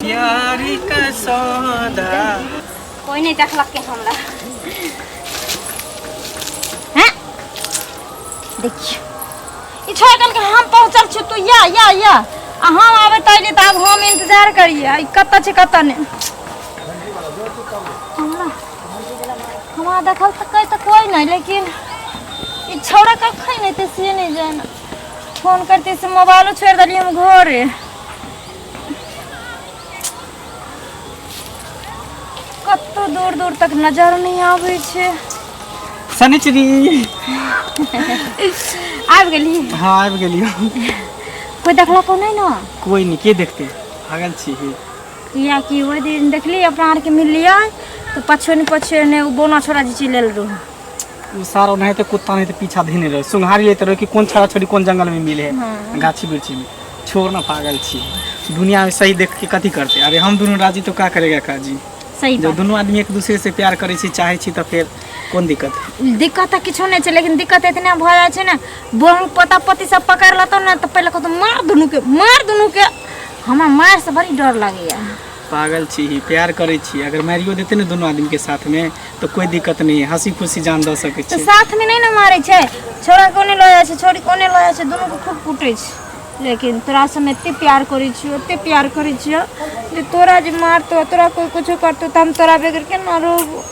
प्यारी का सौदा कोई नहीं देखलक के हमरा हैं देखियो ई छोड़ल के हम पहुंचल छी तू या आ हम आबे तइले त अब हम इंतजार करिए ई कत्ता छै कत्ता ने हमरा देखल त कई त कोई नहीं लेकिन ई छोड़ा कखै नहीं त से नहीं जान फोन करते से मोबाइलो छोड़ दलिए हम घरे कत्तो दूर दूर तक नजर नहीं आवे छे सनिचरी आब गेली हाँ आबि गेलियो कोई देखला को नहीं ना कोई नहीं के देखते भागल छी या कि वो दिन देखली अपना आर के मिल लिया तो पछे ने वो बोना छोरा जी चिलेल रहो उ सारो नहीं तो कुत्ता नहीं तो पीछा धीने रहे सुंघारी लेते रहे कि कौन छड़ा छोड़ी कौन जंगल में मिले है हाँ। गाछी बिरछी में छोड़ ना पागल छी दुनिया में सही देख के कथी करते अरे हम दोनों राजी तो क्या करेगा काजी सही जब दोनों आदमी एक दूसरे से प्यार करे छी चाहे छी तो फिर कौन दिक्कत है दिक्कत तो किछो नहीं छे लेकिन दिक्कत इतना भ जाय छे ना बोम पता पति सब पकड़ लतो ना तो पहले कहतो मार दुनु के हमरा मार से बड़ी डर लागेया पागल छी प्यार करे छी अगर मारियो देते ना दोनों आदमी के साथ में तो कोई दिक्कत नहीं है हंसी खुशी जान दे सके तो साथ में नहीं ना मारे छे छोरा कोने ल जाय छे छोरी कोने ल जाय छे दोनों को खूब कुटे छे लेकिन तोरा से मैं एते प्यार करै छियो जे तोरा जे मारतो तोरा कोई कुछ करतो त हम तोरा बगैर के न रहबो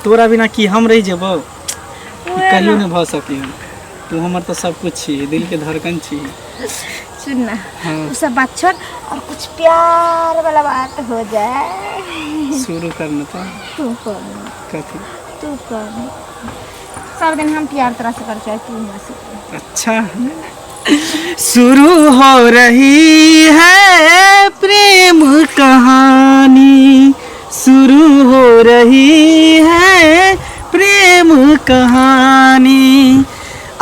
तोरा बिना की हम रह जेबो कहियो न भ सकी तू हमर तो सब कुछ छी दिल के धड़कन छी सुन ना हाँ। वो सब बात छोड़ और कुछ प्यार वाला बात हो जाए शुरू करना तो तू कर कथी तू कर सब दिन हम प्यार तरह से कर चाहे तू हमसे अच्छा शुरू हो रही है प्रेम कहानी शुरू हो रही है प्रेम कहानी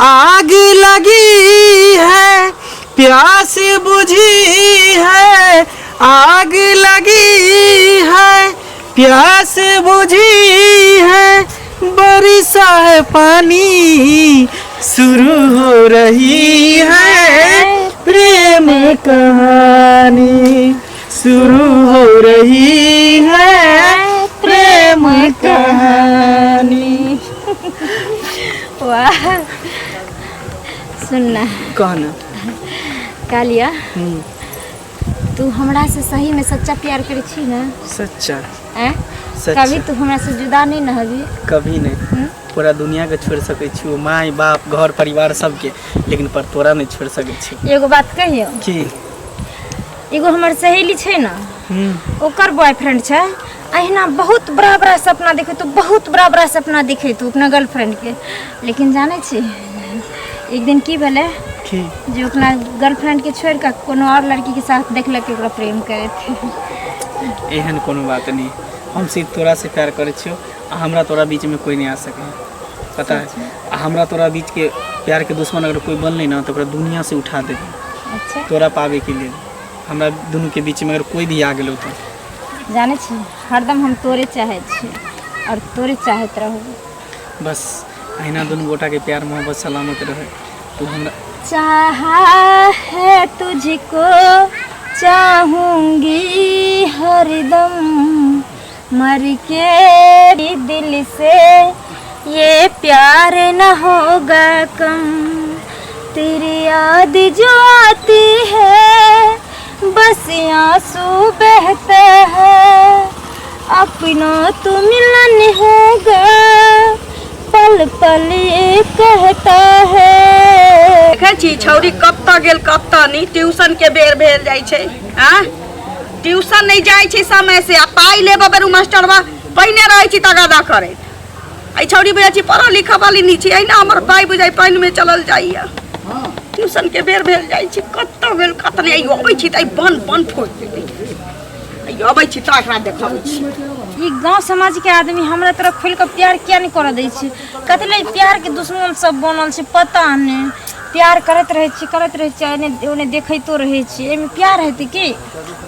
आग लगी है प्यास बुझी है आग लगी है प्यास बुझी है बरसा है पानी शुरू हो रही है प्रेम कहानी शुरू हो रही है प्रेम कहानी वाह सुनना कहना कालिया तू हमरा से सही में सच्चा प्यार करे छी ना सच्चा हैं सच्चा कभी तू हमरा से जुदा नहीं न हबी कभी नहीं पूरा दुनिया के छोड़ सके छी माय बाप घर परिवार सबके लेकिन पर तोरा नहीं छोड़ सके छी एगो बात कहियो की एगो हमर सहेली छै ना ओकर बॉयफ्रेंड छै अहिना बहुत बड़ा सपना देखे तू बहुत बड़ा सपना देखे तू अपना गर्लफ्रेंड के लेकिन जाने छी एक दिन की भेले जो अपना गर्लफ्रेंड के छोड़ के कोनो और लड़की के साथ देखलक ओकरा प्रेम करे थे एहन कोनो बात नहीं हम सिर्फ तोरा से प्यार करे छियो हमरा तोरा बीच में कोई नहीं आ सके पता है हमरा तोरा बीच के प्यार के दुश्मन अगर कोई बनले ना तो ओकरा दुनिया से उठा देबे अच्छा तोरा पावे के लिए हमरा दोनों के बीच में अगर कोई भी आ गेलो तो जाने छी हरदम हम तोरे चाहे छी और तोरे चाहत रहू बस अहिना दोनों गोटा के प्यार मोहब्बत सलामत रहे तो हमरा चाहा है तुझको चाहूंगी हरदम मर के दिल से ये प्यार न होगा कम तेरी याद जो आती है बस आंसू बहते हैं अपनों तो मिलन होगा पल पल ये कहता है देखे छी छौरी कब तक गेल कब तक नहीं ट्यूशन के बेर भेल जाय छै ट्यूशन नहीं जाय छै समय से आ पाई लेबो बेरू मास्टरवा पहिने रहै छी तगादा करे आई छौरी बुझै छी पढ़ल लिखल वाली नहीं छी एना हमर पाई बुझाई पानी में चलल जाइया ट्यूशन के बेर भेल जाय छी कत गेल कत नहीं आई अबै छी त बन फोड़ देबै आई अबै छी त एकरा देखबै छी ई गांव समाज के आदमी हमरा तरफ खुल के प्यार किया नहीं कर दै छै कथि ले प्यार के दुश्मन सब बनल छै पता नहीं प्यार करत रहे छी ओने देखैतो रहे छी एमे प्यार हेतै की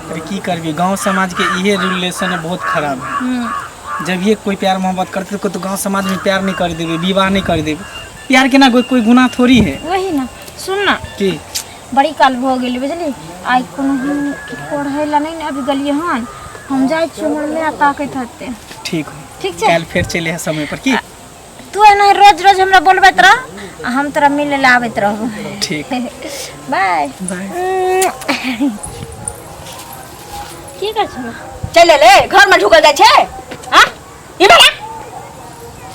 अरे की करबी गांव समाज के इहे रिलेशन है बहुत खराब है जब ये कोई प्यार मोहब्बत करते तो गांव समाज में प्यार नहीं कर देबे विवाह नहीं कर देबे प्यार के ना कोई गुनाह थोड़ी है वही ना सुन ना की बड़ी काल हो गेली बुझली। आई कोनो हम पढ़े ला नहीं अभी गलिए हन हम जाय छी हमर में ताकत हते। ठीक हो ठीक छै कल फिर चले है समय पर की तू एना रोज रोज हमरा बोलबैत रह हम तोरा मिले ला आबैत रहबो। ठीक बाय बाय। की कर छ चले ले घर में ढुकल जाय छे। हां ई बेटा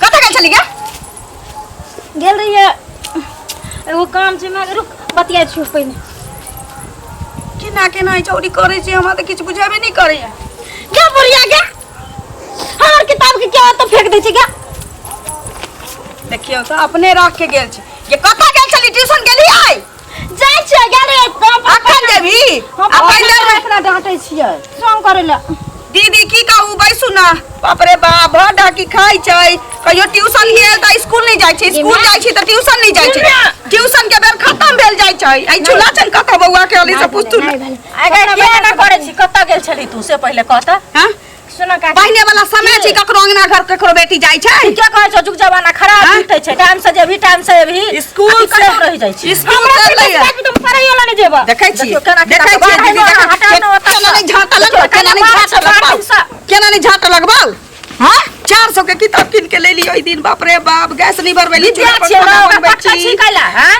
कत गेल छली गे? गेल रही है एगो काम छै मैं रुक बतिया छी पहले। केना ई चोरी करे छी हमरा त किछ बुझाबे नहीं करे है। क्या बुढ़िया गे हमर किताब के क्या तो फेंक दे छी गे। देखियो तो अपने रख के गेल छी। ये कत गेल छली ट्यूशन गेली आई? जाय छी गे रे अखन जेबी? अपन ले एकरा डांटै छियै संग करे ला। दीदी की कहू बैसू ना। बाप रे बाप भर ढाकी खाई छै। कहियो ट्यूशन गेल त स्कूल नहीं जाय छै, स्कूल जाय छी त ट्यूशन नहीं जाय छै। ट्यूशन के बेर खत्म भेल जाय छै। आई चूल्हा चन कत बौआ के अली से पूछतू ना। अगर के ना करे छी कत गेल छली तू से पहले कहता। हां सुना का पहिने वाला समय छी ककरो अंगना घर ककरो बेटी जाय छै। क्या कहे छ जुग जमाना खराब बीते छै। टाइम से जेबी टाइम से एबी स्कूल से रह जाय छी। स्कूल से लइया तुम पढ़ाई वाला नहीं जेबा देखै छी केना देखै छी दीदी केना नहीं झाटा लगबल केना नहीं झाटा लगबल केना नहीं झाटा लगबल। हां 400 के किताब किन के ले लियो ई दिन। बाप रे बाप गैस नहीं भरबेली चूल्हा पर खाना बनबै छी। कैला हां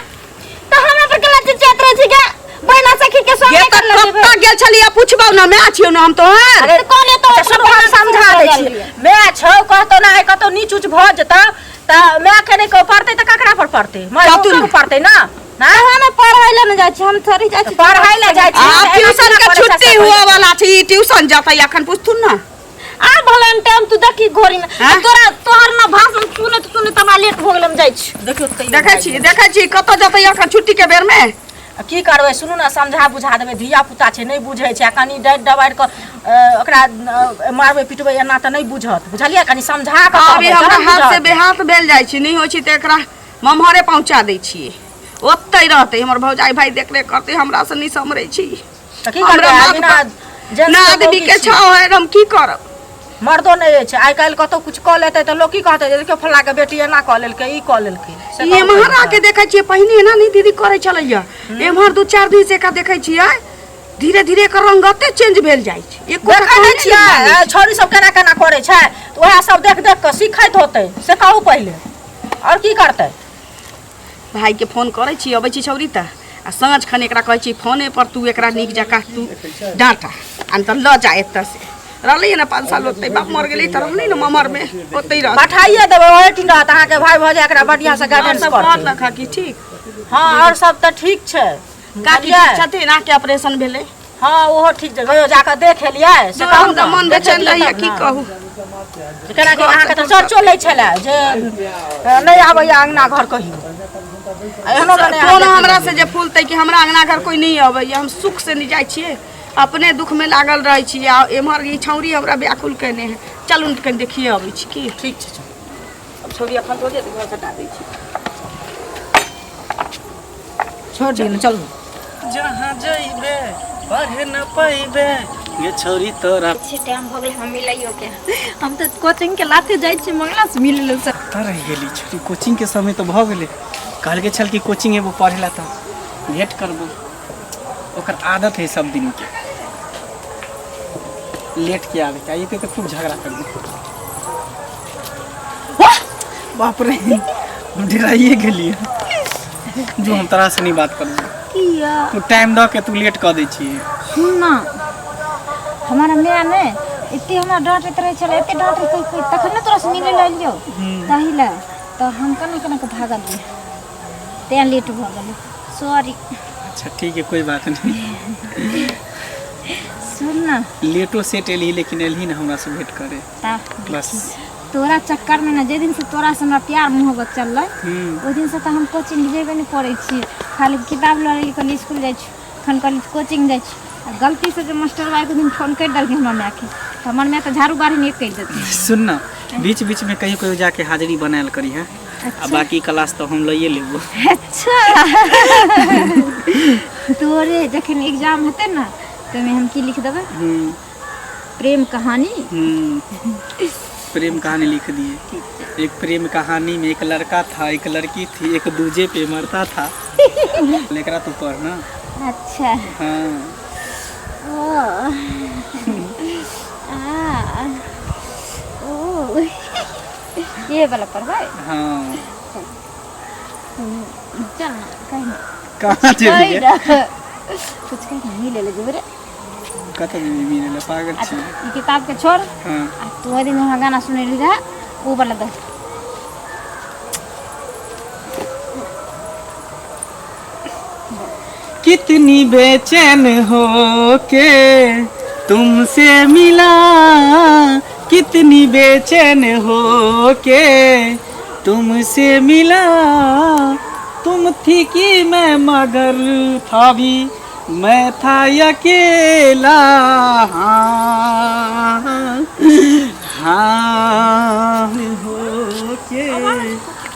तो हमरा पर केला चिचियात रह छी गे बहना सखी के संग ये कर ले जेबे। कत्ता गेल छलिया पूछबौ ना मैं छियो ना हम तो। अरे कोने तो शुरू हम समझा दै छी। मैं छौ कहतो ना है कतो नीच उच भ जता त मैं के नहीं को पड़ते त ककरा पर पड़ते मैं तो पड़ते ना। हां हम पढ़ाई ला न जाय छी हम थोड़ी जाय छी पढ़ाई ले जाय छी। आ ट्यूशन के छुट्टी हुआ वाला छी ट्यूशन जाता अखन पूछतू ना। आ भलन टाइम तू देखी घोरी में तोरा तोहर ना भाषण सुनत तमा लेट हो गेलम जाय छी। देखियो देखै छी कत जतै अखन छुट्टी के बेर में। की करबै सुनू ना समझा बुझा देबै धिया पुता छै नहीं बुझै छै कनी डांट डबाड़ के ओकरा मारबै पिटबै एना त नहीं बुझत बुझलियै कनी समझा के अभी हमरा हाथ से बेहाथ भेल जाय छी नहीं होय छी त एकरा ममहरे पहुंचा दै छी। ओतै रहतै हमर भौजाई भाई देखले करते हमरा से नहीं समरै छी। त की करबै ना आदमी के छाव है हम की करब। मर्दो नहीं छै आइ काल्हि कतौ कुछ क लेतै त लोग की कहतै देखियो फल्ला के बेटी एना क लेलकै ई क लेलकै। ये महारा के देखै छियै पहिने एना नहीं दीदी करै छलैया एमहर 2-4 दिन से का देखै छियै धीरे धीरे कर रंगते चेंज भेल जाय छै। एको देखै नहीं छियै छोरी सब केना केना करै छै त ओहा सब देख देख के सिखैत होतै से कहू पहिले और की करतै। भाई के फोन करै छी अबै छी छौरी त आ साँझ खन एकरा कहै छी फोने पर तू एकरा नीक जका तू डांटा अन त ल जा एत से रहलै ना 5 साल ओतै बाप मर गेलै त रहलै ना ममर में ओतै रह पठाइए देबै ओहे टिंडा त अहाँ के भाई भौजाई एकरा बढ़िया से गाइडेंस सब कर। बात लखा की ठीक। हां और सब त ठीक छै काकी छथिन ना के ऑपरेशन भेलै। हां ओहो ठीक छै गयो जाके देख एलियै से कहू त मन बेचैन रहैया की कहू। केना के अहाँ के त चर्चो लै छले जे नहीं आबैया अंगना घर कहियो एहनो बने कोनो हमरा से जे फूलतै कि हमरा अंगना घर कोई नहीं आबैया हम सुख से नहीं जाय छियै अपने दुख में लागल रहै छी। आ एमहर ई छौरी हमरा व्याकुल केने है चलू कनि देखिए अबै छी की ठीक छै अब छौरी अखन तो जे घर हटा दै छी छोड़ दियो चलू जहाँ जइबे पढ़े न पाइबे ये छौरी तोरा अच्छे टाइम हो गेल हम मिलइयो के हम तो कोचिंग के लाते जाय छी मंगला से मिल ले सर रह गेली छोरी कोचिंग के समय तो भ गेलै कहल के छल कि कोचिंग एबो पढ़े ला त भेट करबो ओकर आदत है सब दिन के लेट के आवे के आइते तो खूब झगड़ा कर दे। बाप रे हम डराइए गेलिए जो हम तरह से नहीं बात कर किया तू टाइम द के तू लेट कर दे छी। सुन ना हमारा मैं ने इतने हमरा डांटत रहे चले इतने डांटत कोई तखन न तोरा से मिले ले लियो ताहिला तो हम कना के भागल लिए ते लेट भ गेल सॉरी। अच्छा ठीक है कोई बात नहीं। सुन ना लेटो सेट एली लेकिन एलही ना हमरा से भेंट करे बस तोरा चक्कर में ना जे दिन से तोरा से हमरा प्यार मोहब्बत चललै ओ दिन से तो हम कोचिंग जेबे नहीं पड़े छी खाली किताब लड़े कल स्कूल जाय छी खन कल कोचिंग जाय छी गलती से जो मास्टर भाई को दिन फोन कर दलके हमरा में के तो हमर में तो झाड़ू बारी नहीं कर देती। सुन ना बीच बीच में कहीं कोई जाके हाजिरी बनायल करी है। अच्छा। बाकी क्लास तो हम लइए लेबो। अच्छा तोरे जखन एग्जाम होते ना तो में हम की लिख देबे प्रेम कहानी प्रेम कहानी लिख दिए। एक प्रेम कहानी में एक लड़का था एक लड़की थी एक दूजे पे मरता था लेकरा तू पढ़ ना अच्छा हाँ ये वाला पर भाई हाँ चल ना कहीं कहाँ चली गए कुछ कहीं नहीं ले ले रे कत मिले पागल छी ये किताब के छोड़ हाँ आ तू दिन वहाँ गाना सुने ली रहा वो वाला दे कितनी बेचैन हो के तुमसे मिला, कितनी बेचैन हो के तुमसे मिला, तुम थी कि मैं मगर था भी मैं था अकेला, हाँ हाँ हो के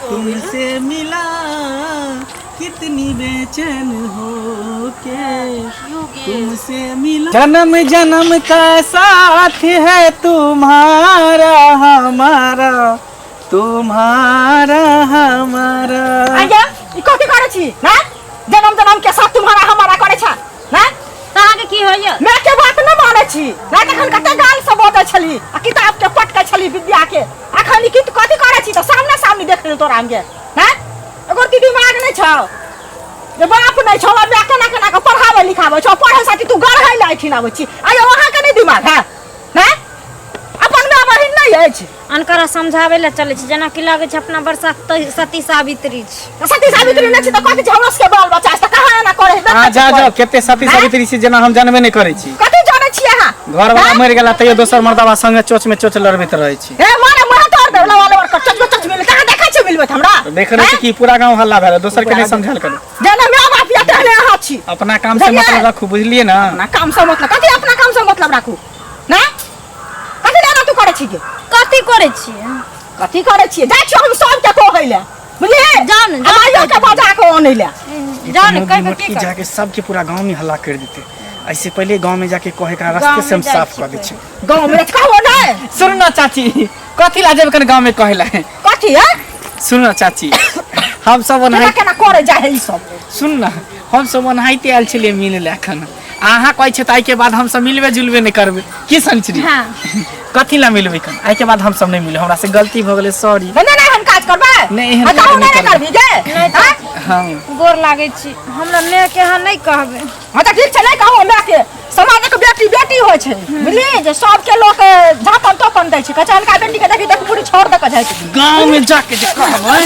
तुमसे मिला, कितनी बेचैन हो के तुमसे मिला। जन्म जन्म का साथ है तुम्हारा हमारा, तुम्हारा हमारा। आजा ई कथि करे छी ना? जन्म जन्म के साथ तुम्हारा हमारा करे छ ना? कहाँ के की होइए मैं के बात न माने छी ना। तखन कते गाल सब बोलै छली आ किताब के पटकै छली विद्या के। अखन की कथि करे छी त सामने सामने देख ले तोरा हम के ना। एगो ती दिमाग नै छ जे बाप नै छ मैं केना केना के पढ़ावे लिखावे छ। पढ़े साथी तू गढ़ै लाइठिन आबै छी आयो वहां के नै दिमाग है ना। अपन माय बहिन नै अछि अनकरा समझावे ला चले छी जना कि लागे छै अपना वर्षा सती सावित्री छी। सती सावित्री नै छी त कथि हमरा के बाल बच्चा त कहाँ ना करे। हां जा जा केते सती सावित्री छी जना हम जानबे नै करै छी। कथि जानै छी अहाँ? घर वाला मर गेला तैयो दोसर मर्दावा संगे चोच में चोच लड़बैत रहै छी। ए माने महा तोड़ देला वाला वर चच मिले कहाँ देखै छी मिलबे हमरा। देख रहे छी कि पूरा गांव हल्ला भेल, दोसर के नै समझाल करू। जना मैं बाप या टहले अहाँ छी। अपना काम से मतलब रखू, बुझलिए ना? अपना काम से मतलब कथि अपना काम से मतलब राखू ना। कथि लेना तू करे छी के? कथी करे छी कथि करे छी? जा छी हम सब के कहैले बुझलिए। जान आइयो के बजा के ओनैले जान कह के की जाके सबके पूरा गांव में हल्ला कर देते। ऐसे पहले गांव में जाके कहे का रास्ते से हम साफ कर दे छी। गांव में कहबो नै। सुन ना चाची, कथि ला जेब कन गांव में कहेला है? कथि है? सुन ना चाची, हम सब केना ओनाहि केना करे जा है ई सब। सुन ना, हम सब ओनाहिते आयल छलिए मिले ला एखन। अहाँ कहै छै त आइ के बाद हम सब मिलबे जुलबे नै करबे की संचरी? हां कथि ला मिलबे कन? आइ के बाद हम सब नै मिले, हमरा से गलती भ गेलै, सॉरी। नै नै हम काज करबे नै एहन काज नै करबी गे। हां हां गोर लागे छी हमरा मैं के हां नै कहबे। हां त ठीक छै नै कहू मैं के। समाज के बेटी बेटी होय छै बुझली जे सब के लोग झापन तोपन दै छै। कचन का बेटी के देखि देख पूरी छोड़ द के जाय छै गांव में जाके कहबै